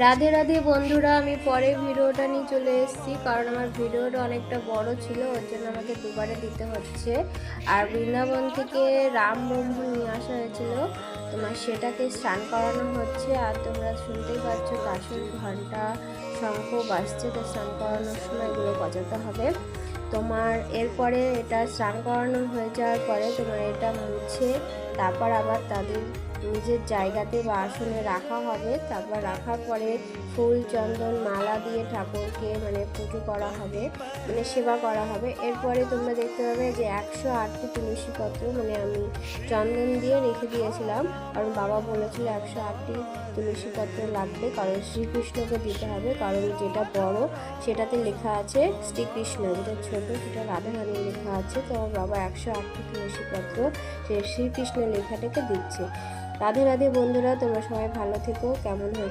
রাধে রাধে বন্ধুরা, আমি পরে ভিডিওটা নিয়ে চলে এসেছি কারণ আমার ভিডিওটা অনেকটা বড় ছিল, ওর জন্য আমাকে দুবারে দিতে হচ্ছে। আর বৃন্দাবন থেকে রাম ব্রহ্ম নিয়ে আসা হয়েছিল, তোমার সেটাকে স্নান করানো হচ্ছে। আর তোমরা শুনতেই পাচ্ছ কাশর ঘন্টা শঙ্খ বাজছে, তো স্নান করানোর সময় এগুলো বাজাতে হবে। তোমার এরপরে এটা স্নান করানো হয়ে যাওয়ার পরে তোমার এটা মুছে তারপর আবার তাদের নিজের জায়গাতে বা আসনে রাখা হবে। তারপর রাখার পরে ফুল চন্দন মালা দিয়ে ঠাকুরকে পুজো করা হবে, সেবা করা হবে। এরপরে তোমরা দেখতে পাবে যে 108টি তুলসী পত্র আমি চন্দন দিয়ে রেখে দিয়েছিলাম, কারণ বাবা বলেছিল 108টি তুলসী পত্র লাগবে, কারণ শ্রীকৃষ্ণকে দিতে হবে। কারণ যেটা বড় সেটাতে লেখা আছে শ্রীকৃষ্ণ, যেটা ছোট সেটা রাধারানী লেখা আছে। তো আমার বাবা 108টি তুলসী পত্র সে শ্রীকৃষ্ণের লেখাটাকে দিচ্ছে। রাধে রাধে বন্ধুরা, তোমরা সবাই ভালো থেকো। কেমন হয়েছে